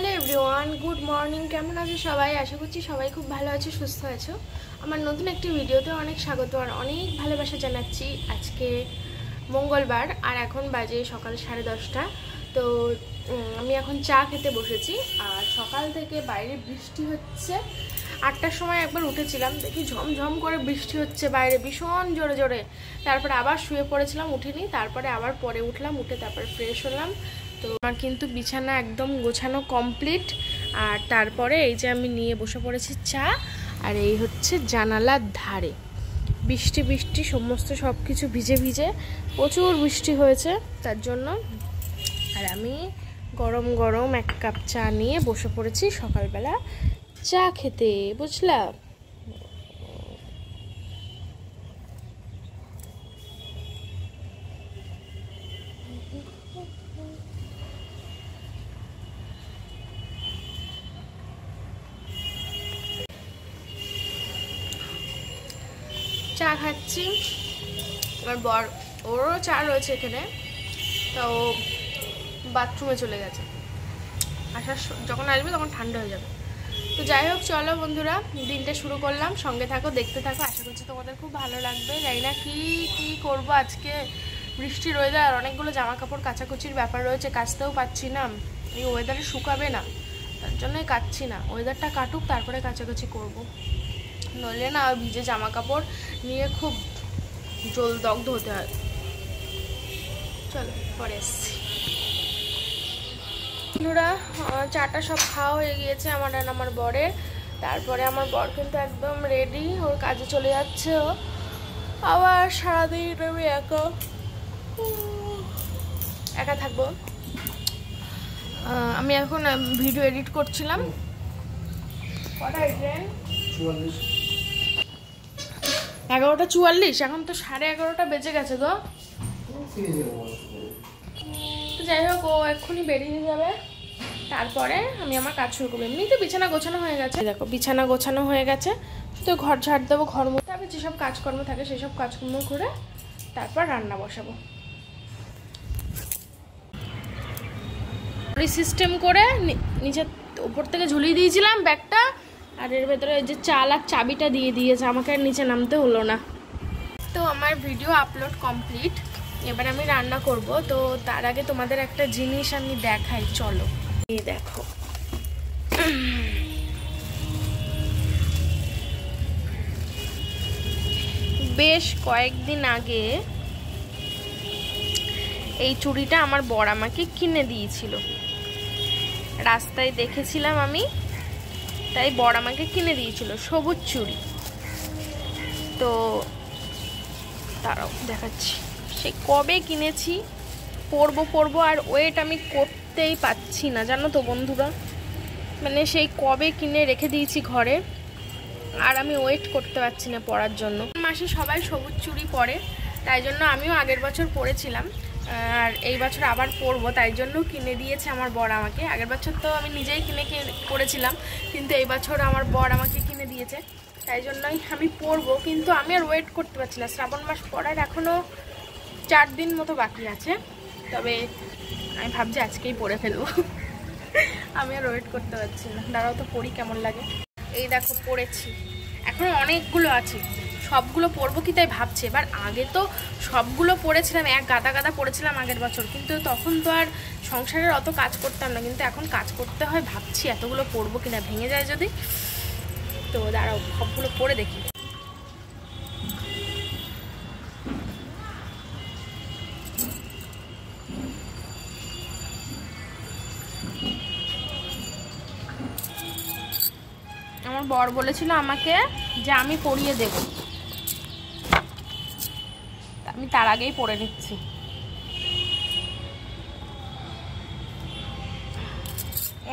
Hello everyone, good morning. কেমন আছো সবাই? আশা করছি সবাই খুব ভালো আছো, সুস্থ আছো। আমার নতুন একটি ভিডিওতে অনেক স্বাগত আর অনেক ভালোবাসা জানাচ্ছি। আজকে মঙ্গলবার আর এখন বাজে সকাল 10:30। তো আমি এখন চা খেতে বসেছি আর সকাল থেকে বাইরে বৃষ্টি হচ্ছে। 8টার সময় একবার উঠেছিলাম, দেখি ঝমঝম করে বৃষ্টি হচ্ছে বাইরে ভীষণ জোরে জোরে। তারপরে আবার শুয়ে পড়েছিলাম, উঠিনি। তারপরে আবার পরে উঠলাম, উঠে তারপর ফ্রেশ হলাম। তো আমার কিন্তু বিছানা একদম গোছানো কমপ্লিট। আর তারপরে এই যে আমি নিয়ে বসে পড়েছি চা। আর এই হচ্ছে জানালার ধারে বৃষ্টি বৃষ্টি সমস্ত সব কিছু ভিজে ভিজে, প্রচুর বৃষ্টি হয়েছে তার জন্য। আর আমি গরম গরম এক কাপ চা নিয়ে বসে পড়েছি সকালবেলা চা খেতে, বুঝলা? চা খাচ্ছি। আমার বর, ওরও চা রয়েছে এখানে, তো ও বাথরুমে চলে গেছে। যখন আসবে তখন ঠান্ডা হয়ে যাবে। তো যাই হোক, চলো বন্ধুরা, দিনটা শুরু করলাম। সঙ্গে থাকো, দেখতে থাকো। আশা করছি তোমাদের খুব ভালো লাগবে। জানি না কি করবো আজকে, বৃষ্টির ওয়েদার, অনেকগুলো জামা কাপড় কাচাকুচির ব্যাপার রয়েছে, কাচতেও পাচ্ছি না। এই ওয়েদারে শুকাবে না, তার জন্যই কাচ্ছি না। ওয়েদারটা কাটুক, তারপরে কাচাকুচি করবো। নইলে না ভিজে জামা কাপড় নিয়ে খুব জলদগ্ধ হতে হয়। চলো পরে এসছি। বন্ধুরা, চাটা সব খাওয়া হয়ে গিয়েছে আমার আর আমার বরের। তারপরে আমার বর কিন্তু একদম রেডি, ওর কাজে চলে যাচ্ছে। ও আবার সারাদিন আমি একা থাকবো। আমি এখন ভিডিও এডিট করছিলাম। 11:44, এখন তো 11:30 বেজে গেছে গো। যাই হোক, ও এক্ষুনি বেরিয়ে যাবে, তারপরে আমি আমার কাজ শুরু করবো। এমনিতে বিছানা গোছানো হয়ে গেছে, দেখো বিছানা গোছানো হয়ে গেছে। শুধু ঘর ঝাড় দেবো, ঘর মধ্যে আবার যেসব কাজকর্ম থাকে সেসব কাজকর্ম করে তারপর রান্না বসাবো। সিস্টেম করে নিচে উপর থেকে ঝুলিয়ে দিয়েছিলাম ব্যাগটা, আর এর ভেতরে যে চাল আর চাবিটা দিয়ে দিয়েছে, আমাকে আর নিচে নামতে হলো না। তো আমার ভিডিও আপলোড কমপ্লিট, এবার আমি রান্না করব। তো তার আগে তোমাদের একটা জিনিস আমি দেখাই, চলো। এই দেখো, বেশ কয়েকদিন আগে এই চুড়িটা আমার বর আমাকে কিনে দিয়েছিল। রাস্তায় দেখেছিলাম আমি, তাই বর আমাকে কিনে দিয়েছিল, সবুজ চুড়ি। তো তারাও দেখাচ্ছি, সে কবে কিনেছি, পরবো আর ওয়েট আমি করতেই পাচ্ছি না, জানো তো বন্ধুরা। মানে সেই কবে কিনে রেখে দিয়েছি ঘরে, আর আমি ওয়েট করতে পারছি না পরার জন্য। মাসে সবাই সবুজ চুড়ি পরে, তাই জন্য আমিও আগের বছর পরেছিলাম, আর এই বছর আবার পরবো, তাই জন্য কিনে দিয়েছে আমার বর আমাকে। আগের বছর তো আমি নিজেই কিনে পরেছিলাম, কিন্তু এই বছর আমার বর আমাকে কিনে দিয়েছে, তাই জন্যই আমি পরবো। কিন্তু আমি আর ওয়েট করতে পারছি না, শ্রাবণ মাস পড়ার এখনও 4 দিন মতো বাকি আছে। তবে আমি ভাবছি আজকেই পরে ফেলবো। আমি আর ওয়েট করতে পারছি না। দাঁড়াও তো পরি কেমন লাগে। এই দেখো পরেছি, এখনো অনেকগুলো আছে, সবগুলো পরবো কি তাই ভাবছি। এবার আগে তো সবগুলো পরেছিলাম, এক গাদা গাদা পরেছিলাম আগের বছর, কিন্তু তখন তো আর সংসারের অত কাজ করতাম না। কিন্তু এখন কাজ করতে হয়, ভাবছি এতগুলো পরবো কিনা, ভেঙে যায় যদি। তো দাঁড়াও সবগুলো পরে দেখি। আমার বর বলেছিল আমাকে যে আমি পরিয়ে দেব, আমি তার আগেই পরে নিচ্ছি।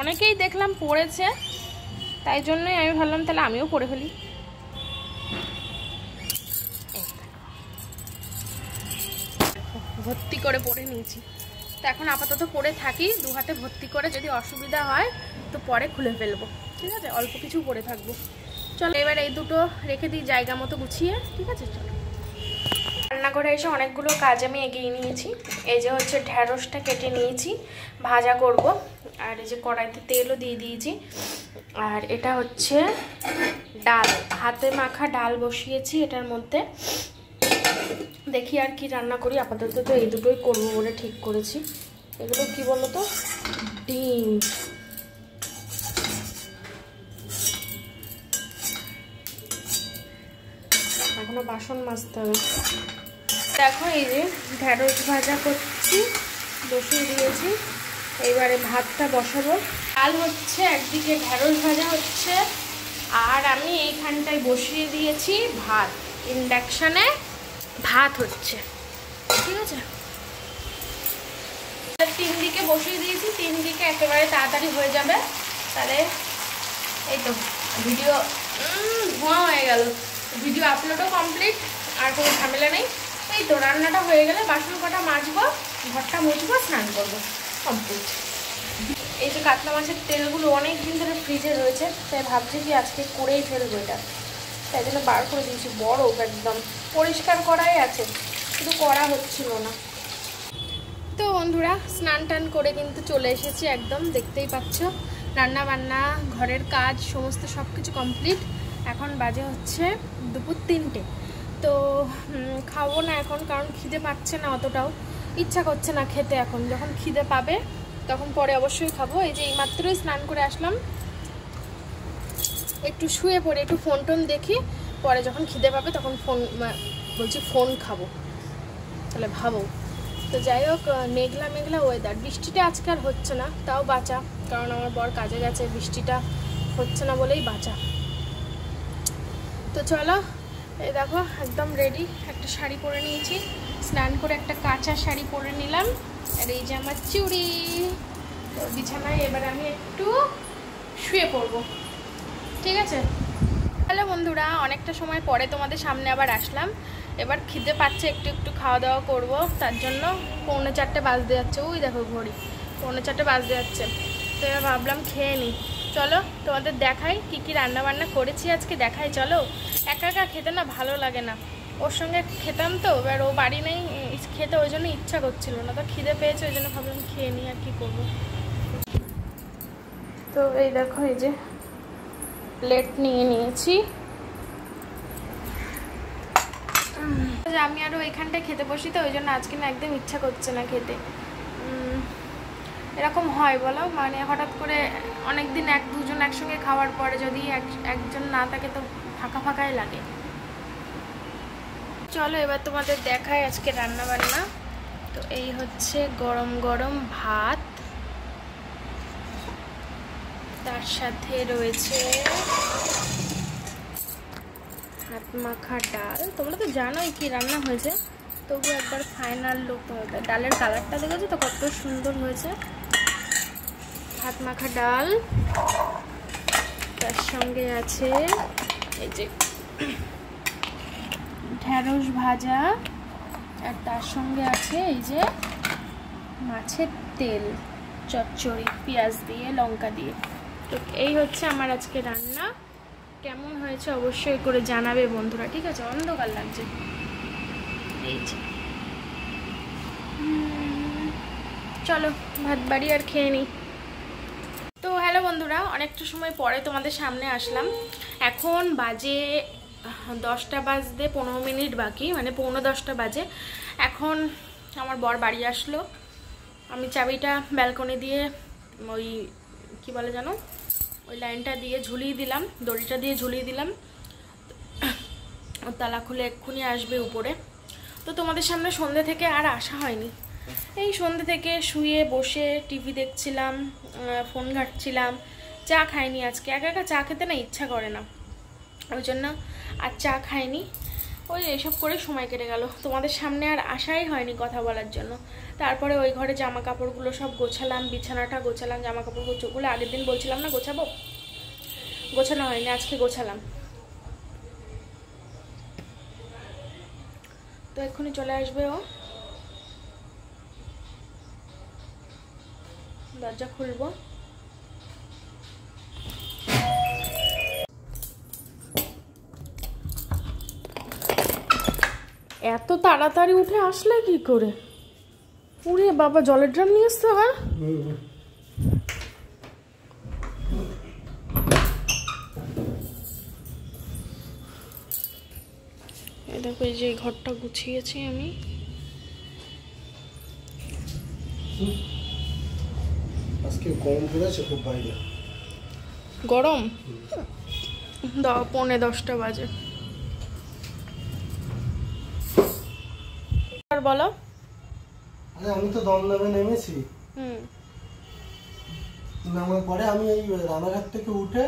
অনেকেই দেখলাম পরেছে, তাই জন্যই আমি ভাবলাম তাহলে আমিও পরে ফেলি। ভর্তি করে পরে নিয়েছি, তো এখন আপাতত পরে থাকি 2 হাতে ভর্তি করে। যদি অসুবিধা হয় তো পরে খুলে ফেলবো, ঠিক আছে? অল্প কিছু পরে থাকবো। চলো এবার এই দুটো রেখে দিই জায়গা মতো গুছিয়ে, ঠিক আছে? চলো। রান্নাঘরে এসে অনেকগুলো কাজ আমি এগিয়ে নিয়েছি। এই যে হচ্ছে ঢ্যাঁড়সটা কেটে নিয়েছি, ভাজা করব। আর এই যে কড়াইতে তেলও দিয়ে দিয়েছি। আর এটা হচ্ছে ডাল, হাতে মাখা ডাল বসিয়েছি এটার মধ্যে। দেখি আর কি রান্না করি, আপাতত তো এই দুটোই করবো বলে ঠিক করেছি। এগুলো কি বলতো, ডিম। এখনো বাসন মাজতে হবে। দেখো এই যে ঢেঁড়স ভাজা করছি, বসিয়ে দিয়েছি। এইবারে ভাতটা বসাবো। ডাল হচ্ছে একদিকে, ঢেঁড়স ভাজা হচ্ছে, আর আমি এইখানটায় বসিয়ে দিয়েছি ভাত। ইন্ডাকশানে ভাত হচ্ছে, ঠিক আছে। 3 দিকে বসিয়ে দিয়েছি, 3 দিকে একেবারে তাড়াতাড়ি হয়ে যাবে। তাহলে এই তো ভিডিও ধোঁয়া হয়ে গেল, ভিডিও আপলোডও কমপ্লিট, আর কোনো ঝামেলা নেই। এই তো রান্নাটা হয়ে গেলে বাসন কটা মাজবো, ঘরটা মুছবো, স্নান করবো, কমপ্লিট। এই যে কাতলা মাছের তেলগুলো অনেক দিন ধরে ফ্রিজে রয়েছে, তাই ভাবছি কি আজকে করেই ফেলবো এটা, তাই জন্য বার করে দিয়েছি। বরফ একদম, পরিষ্কার করাই আছে, শুধু করা হচ্ছিল না। তো বন্ধুরা স্নান টান করে কিন্তু চলে এসেছি একদম, দেখতেই পাচ্ছ। রান্না বান্না, ঘরের কাজ সমস্ত সব কিছু কমপ্লিট। এখন বাজে হচ্ছে দুপুর 3টে। তো খাবো না এখন, কারণ খিদে পাচ্ছে না, অতটাও ইচ্ছা করছে না খেতে। এখন যখন খিদে পাবে তখন পরে অবশ্যই খাবো। এই যে এইমাত্রই স্নান করে আসলাম, একটু শুয়ে পড়ে একটু ফোন টোন দেখি, পরে যখন খিদে পাবে তখন ফোন খাবো। তাহলে ভাবো। তো যাই হোক, মেঘলা মেঘলা ওয়েদার, বৃষ্টিটা আজকে আর হচ্ছে না, তাও বাঁচা, কারণ আমার বর কাজে গেছে, বৃষ্টিটা হচ্ছে না বলেই বাঁচা। তো চলো, এই দেখো একদম রেডি, একটা শাড়ি পরে নিয়েছি, স্নান করে একটা কাঁচা শাড়ি পরে নিলাম, আর এই যে আমার চুড়ি। তো বিছানায় এবার আমি একটু শুয়ে পড়বো, ঠিক আছে। হ্যালো বন্ধুরা, অনেকটা সময় পরে তোমাদের সামনে আবার আসলাম। এবার খিদে পাচ্ছে, একটু একটু খাওয়া দাওয়া করব, তার জন্য 3:45 বাজতে যাচ্ছে। ওই দেখো ঘড়ি, 3:45 বাজতে যাচ্ছে। তো এবার ভাবলাম খেয়ে নিই। চলো তোমাদের দেখাই কি কি রান্না বান্না করেছি আজকে, দেখাই। চলো, একা একা খেতে না ভালো লাগে না, ওর সঙ্গে খেতাম তো, এবার ও বাড়ি নেই খেতে, ওই জন্য ইচ্ছা করছিল না। তো খিদে পেয়েছে, ওই জন্য ভাবলাম খেয়ে নিই, আর কি করবো। তো এই দেখো, এই যে প্লেট নিয়ে নিয়েছি। আমি আরও এখানটায় খেতে বসি, তো ওই জন্য আজকে না একদম ইচ্ছা করছে না খেতে। এরকম হয় বলো, মানে হঠাৎ করে অনেক দিন 1-2 জন একসঙ্গে খাওয়ার পরে যদি একজন না থাকে তো ফাঁকা ফাঁকাই লাগে। চলো এবার তোমাদের দেখাই আজকে রান্না বান্না। তো এই হচ্ছে গরম গরম ভাত, তার সাথে রয়েছে হাত মাখা ডাল। তোমরা তো জানোই কি রান্না হয়েছে, তবু একবার ফাইনাল লুক তোমাদের। ডালের কালারটা দেখেছো তো কত সুন্দর হয়েছে। হাত মাখা ডাল, তার সঙ্গে আছে এই যে ঢেঁড়স ভাজা, আর তার সঙ্গে আছে এই যে মাছের তেল চচ্চড়ি, পেঁয়াজ দিয়ে লঙ্কা দিয়ে। তো এই হচ্ছে আমার আজকে রান্না। কেমন হয়েছে অবশ্যই করে জানাবে বন্ধুরা, ঠিক আছে। অন্ধকার লাগছে, এই যে। চলো ভাত বাড়ি আর খেয়ে নিই। তো হ্যালো বন্ধুরা, অনেকটা সময় পরে তোমাদের সামনে আসলাম। এখন বাজে 10টা বাজতে 15 মিনিট বাকি, মানে 9:45 বাজে। এখন আমার বর বাড়ি আসলো, আমি চাবিটা ব্যালকনি দিয়ে ওই কি বলে জানো, ওই লাইনটা দিয়ে ঝুলিয়ে দিলাম, দড়িটা দিয়ে ঝুলিয়ে দিলাম। তালা খুলে এক্ষুনি আসবে উপরে। তো তোমাদের সামনে সন্ধ্যে থেকে আর আসা হয়নি। এই সন্ধ্যে থেকে শুয়ে বসে টিভি দেখছিলাম, ফোন ঘাঁটছিলাম, চা খাইনি আজকে। একা একা চা খেতে না ইচ্ছা করে না, ওই জন্য আর চা খাইনি। ওই এসব করে সময় কেটে গেল, তোমাদের সামনে আর আসাই হয়নি কথা বলার জন্য। তারপরে ওই ঘরে জামা কাপড়গুলো সব গোছালাম, বিছানাটা গোছালাম, জামা কাপড়গুলো আগের দিন বলছিলাম না গোছাবো, গোছানো হয়নি, আজকে গোছালাম। তো এক্ষুনি চলে আসবে ও, দরজা খুলবো। এত তাড়াতাড়ি উঠে আসলে কি করে? উড়ে বাবা, জলের ড্রাম নিয়ে আসতে হবে। দেখো এই যে ঘরটা গুছিয়েছি আমি। আজকে গরম পড়েছে খুব বাইরে। গরম 10:45 বাজে। আর বলো। আরে আমি তো দমদমে নেমেছি। নামার পরে আমি এই রানাঘাট থেকে উঠে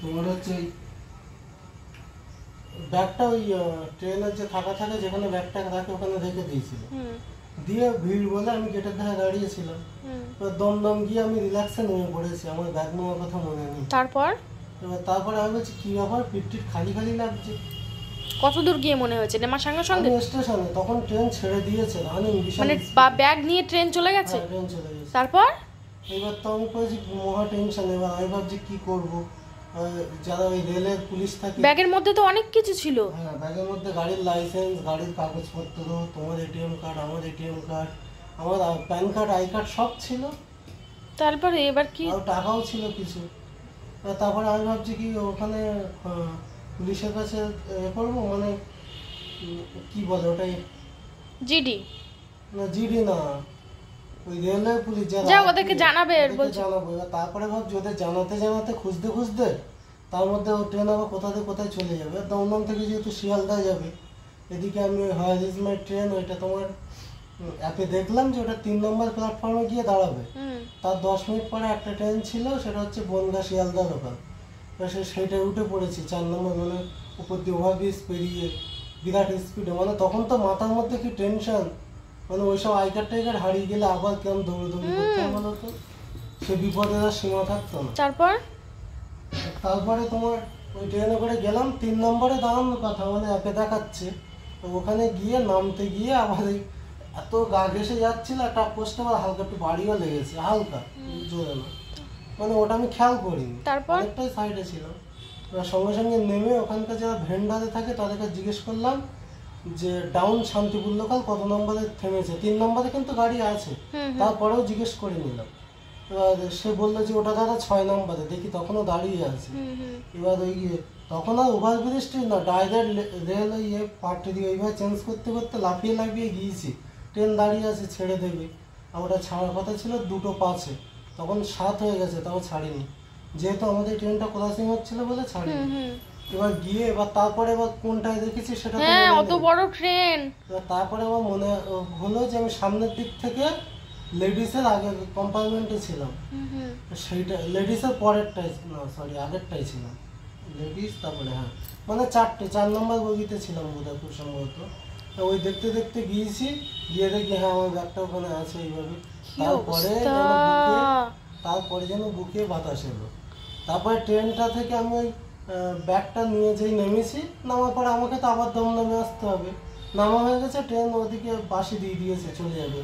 তোমার হচ্ছে ব্যাগটা ওই ট্রেনের যে থাকে যেখানে ব্যাগটা রাখে ওখানে রেখে দিয়েছিল। দিয়ে ভিড় বলে আমি গেটের ধারে দাঁড়িয়েছিলাম। দমদম গিয়ে আমি রিল্যাক্সে নেমে পড়েছি, আমার ব্যাগ নেওয়ার কথা মনে নেই। তারপরে আমি বলছি কি ব্যাপার, পিঠ খালি খালি লাগছে। কত দূর গিয়ে মনে হয়েছে নেমার সঙ্গে সঙ্গে? স্টেশনে তখন ট্রেন ছেড়ে দিয়েছে, মানে ব্যাগ নিয়ে ট্রেন চলে গেছে? ট্রেন চলে গেছে। তারপর এবার তো আমি করেছি মহা টেনশন। এবার আমি ভাবছি কি করবো, যারা ওই রেলের পুলিশ থাকে। ব্যাগের মধ্যে তো অনেক কিছু ছিল। হ্যাঁ, ব্যাগের মধ্যে গাড়ির লাইসেন্স, গাড়ির কাগজপত্র, তোমার এটিএম কার্ড, আমার এটিএম কার্ড, আমার প্যান কার্ড, আই কার্ড সব ছিল। তারপরে এবার কি? আর টাকাও ছিল কিছু। তারপরে আমি ভাবছি কি ওখানে পুলিশের কাছে করবো, মানে কি বলে ওটাই, জিডি না জিডি না, ওই রেলের পুলিশ যারা ওদেরকে জানাবে। জানাবো। তারপরে ভাবছি ওদের জানাতে জানাতে খুঁজতে খুঁজতে তার মধ্যে ও ট্রেন আবার কোথা থেকে কোথায় চলে যাবে। দমদম থেকে যেহেতু শিয়ালদায় যাবে, এদিকে আমি ওই হায়ার ইজ মাই ট্রেন ওইটা তোমার অ্যাপে দেখলাম যে ওটা 3 নম্বর প্ল্যাটফর্মে গিয়ে দাঁড়াবে। তার 10 মিনিট পরে একটা ট্রেন ছিল, সেটা হচ্ছে বনগা শিয়ালদা লোকাল। সেইটাই উঠে পড়েছি 4 নম্বর, মানে উপর দিয়ে ওভারব্রিজ পেরিয়ে বিরাট স্পিডে। মানে তখন তো মাথার মধ্যে কি টেনশন, মানে ওইসব আই কার্ড টাই কার্ড হারিয়ে গেলে আবার কেমন দৌড়দৌড়ি করতে বলো তো, সে বিপদের আর সীমা থাকতো না। তারপরে তোমার ওই ট্রেনে করে গেলাম, 3 নম্বরে দাঁড়ানোর কথা, মানে অ্যাপে দেখাচ্ছে। তো ওখানে গিয়ে নামতে গিয়ে আবার এত গা ঘেসে যাচ্ছিল, একটা পোস্টে আবার হালকা একটু বাড়িও লেগেছে, হালকা, জোরে না। মানে ওটা আমি খেয়াল করিনি, অনেকটাই সাইডে ছিলাম। সঙ্গে সঙ্গে নেমে ওখানকার যারা ভেন্ডারে থাকে তাদেরকে জিজ্ঞেস করলাম যে ডাউন শান্তিপুর লোকাল কত নম্বরে থেমেছে। 3 নম্বরে কিন্তু গাড়ি আছে, তারপরেও জিজ্ঞেস করে নিলাম। এবার সে বললো যে ওটা দাদা 6 নম্বরে। দেখি তখনও দাঁড়িয়ে আছে। এবার ওই তখন আর ওভারব্রিজটি না, ডাইরেক্ট রেল ওই পার্টি দিয়ে ওইভাবে চেঞ্জ করতে করতে লাফিয়ে লাফিয়ে গিয়েছি। ট্রেন দাঁড়িয়ে আছে, ছেড়ে দেবে। আর ওটা ছাড়ার কথা ছিল 2:05, তখন 7 হয়ে গেছে, তাও ছাড়িনি, যেহেতু আমাদের ট্রেনটা ক্রসিং হচ্ছিল বলে ছাড়িনি। এবার গিয়ে তারপরে এবার কোনটায় দেখেছি সেটা অত বড় ট্রেন। তারপরে আমার মনে হলো যে আমি সামনের দিক থেকে লেডিসের আগের কম্পার্টমেন্টে ছিলাম। সেইটা লেডিসের পরেরটাই, না সরি আগেরটাই ছিলাম লেডিস। তারপরে হ্যাঁ, মানে 4 নম্বর বগিতে ছিলাম বোধহয় খুব সম্ভবত। ওই দেখতে দেখতে গিয়েছি, গিয়ে দেখি হ্যাঁ আমার ব্যাগটা ওখানে আছে এইভাবে। তারপরে যেন বুকে বাতাস এলো। তারপরে ট্রেনটা থেকে আমি ওই ব্যাগটা নিয়ে যেই নেমেছি, নামার পরে আমাকে তো আবার দমদমে আসতে হবে। নামা হয়ে গেছে, ট্রেন ওদিকে বাসি দিয়ে দিয়েছে, চলে যাবে।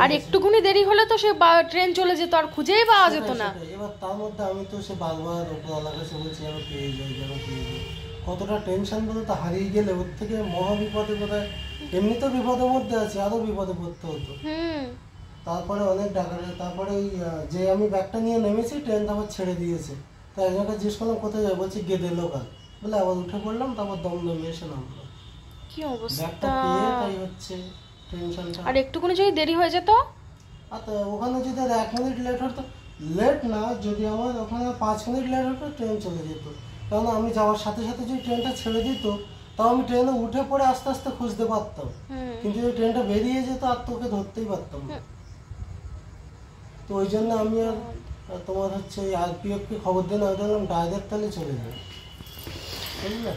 আর একটুকুনি দেরি হলে তো সে ট্রেন চলে যেত, আর খুঁজেই পাওয়া যেত না। এবার তার মধ্যে আমি তো সে বারবার ওপরওয়ালার কাছে বলছি যেন পেয়ে যাই, যেন পেয়ে যাই। কতটা টেনশন বলে তো, হারিয়ে গেলে ওর থেকে মহা বিপদে বোধহয়। এমনি তো বিপদের মধ্যে আছে, আরো বিপদে পড়তে হতো। তারপরে অনেক ডাকার, তারপরে ওই যে আমি ব্যাগটা নিয়ে নেমেছি, ট্রেন তারপর ছেড়ে দিয়েছে। তো একজনকে জিজ্ঞেস করলাম কোথায় যাবো, বলছি গেদে লোকাল বলে। আবার উঠে পড়লাম, তারপর দমদমে এসে নামলাম। কি অবস্থা, তাই হচ্ছে টেনশনটা। আর একটুকুনি যদি দেরি হয়ে যেত, আচ্ছা ওখানে যদি 1 মিনিট লেট হতো, লেট না, যদি আমার ওখানে 5 মিনিট লেট হতো ট্রেন চলে যেত। কারণ আমি যাওয়ার সাথে সাথে যদি ট্রেনটা ছেড়ে দিত, তাও আমি ট্রেনে উঠে পড়ে আস্তে আস্তে খুঁজতে পারতাম। কিন্তু যদি ট্রেনটা বেরিয়ে যেত আর তোকে ধরতেই পারতাম না। তো ওই জন্য আমি আর তোমার হচ্ছে আরপিএফকে খবর দিয়ে না দিলাম, ডাইরেক্ট তাহলে চলে যায়, বুঝলে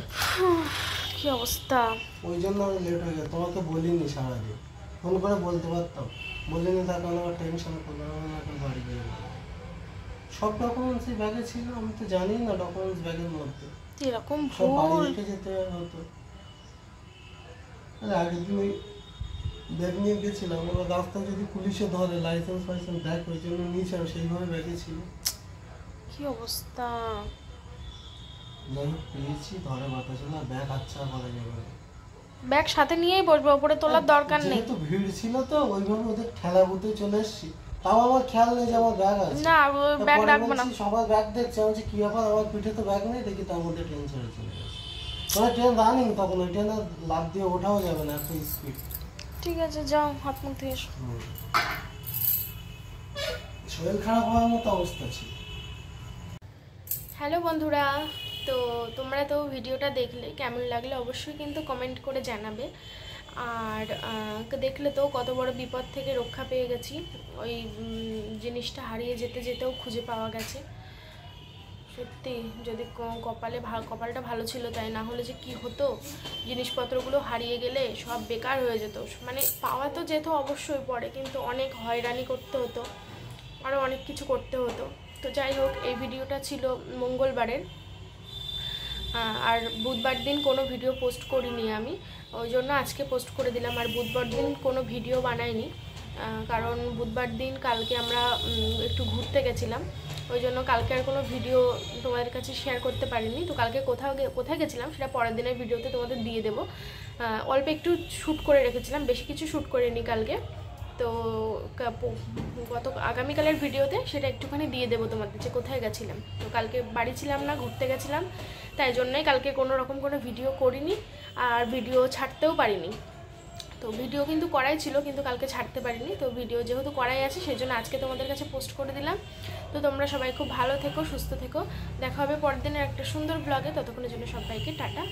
কি অবস্থা। ওই জন্য আমি লেট হয়ে গেল। তোমাকে বলিনি সারাদিন, ফোন করে বলতে পারতাম, বলিনি। তার কারণে আমার টেনশন করলাম, এখন বাড়ি গিয়ে সব ডকুমেন্টসই ব্যাগে ছিল। আমি তো জানি না ডকুমেন্টস ব্যাগের মধ্যে, এরকম সব বাড়ি রেখে যেতে হতো। আগের দিন ওই ব্যাগ নিয়ে গেছিলাম, এবার রাস্তায় যদি পুলিশে ধরে লাইসেন্স ফাইসেন্স দেখ, ওই জন্য নিয়েছিলাম, সেইভাবে ব্যাগে ছিল। কি অবস্থা। যাই হোক পেয়েছি, ধরে বাতাস না, ব্যাগ আচ্ছা করা যাবে। ব্যাগ সাথে নিয়েই বসবো, উপরে তোলার দরকার নেই। যেহেতু ভিড় ছিল তো ওইভাবে ওদের ঠেলা বুতে চলে এসেছি। তাও আমার খেয়াল নেই যে আমার ব্যাগ আছে। না ব্যাগ রাখবো না। সবার ব্যাগ দেখছে, আমি কি ব্যাপার, আমার পিঠে তো ব্যাগ নেই। দেখি তার মধ্যে ট্রেন ছেড়ে চলে গেছে। মানে ট্রেন রানিং তখন, ওই ট্রেনে লাফ দিয়ে ওঠাও যাবে না, এত স্পিড। ঠিক আছে যাও হাত মুখ ধুয়ে এসো। শরীর খারাপ হওয়ার মতো অবস্থা ছিল। হ্যালো বন্ধুরা, তো তোমরা তো ভিডিওটা দেখলে, কেমন লাগলে অবশ্যই কিন্তু কমেন্ট করে জানাবে। আর দেখলে তো কত বড় বিপদ থেকে রক্ষা পেয়ে গেছি, ওই জিনিসটা হারিয়ে যেতে যেতেও খুঁজে পাওয়া গেছে। সত্যি যদি কপালটা ভালো ছিল, তাই না হলে যে কি হতো, জিনিসপত্রগুলো হারিয়ে গেলে সব বেকার হয়ে যেত। মানে পাওয়া তো যেত অবশ্যই পরে, কিন্তু অনেক হয়রানি করতে হতো, আরও অনেক কিছু করতে হতো। তো যাই হোক, এই ভিডিওটা ছিল মঙ্গলবারের, আর বুধবার দিন কোনো ভিডিও পোস্ট করিনি আমি, ওই জন্য আজকে পোস্ট করে দিলাম। আর বুধবার দিন কোনো ভিডিও বানাইনি, কারণ বুধবার দিন কালকে আমরা একটু ঘুরতে গেছিলাম, ওই জন্য কালকে আর কোনো ভিডিও তোমাদের কাছে শেয়ার করতে পারিনি। তো কালকে কোথায় গেছিলাম সেটা পরের দিনের ভিডিওতে তোমাদের দিয়ে দেবো। অল্প একটু শ্যুট করে রেখেছিলাম, বেশি কিছু শ্যুট করিনি কালকে। তো আগামীকালের ভিডিওতে সেটা একটুখানি দিয়ে দেবো তোমাদের, যে কোথায় গেছিলাম। তো কালকে বাড়ি ছিলাম না, ঘুরতে গেছিলাম, তাই জন্যই কালকে কোনো রকম কোনো ভিডিও করিনি, আর ভিডিও ছাড়তেও পারিনি। তো ভিডিও কিন্তু করাই ছিল, কিন্তু কালকে ছাড়তে পারিনি। তো ভিডিও যেহেতু করাই আছে, সেই জন্য আজকে তোমাদের কাছে পোস্ট করে দিলাম। তো তোমরা সবাই খুব ভালো থেকো, সুস্থ থেকো, দেখা হবে পরের দিনের একটা সুন্দর ব্লগে। ততক্ষণের জন্য সবাইকে টাটা।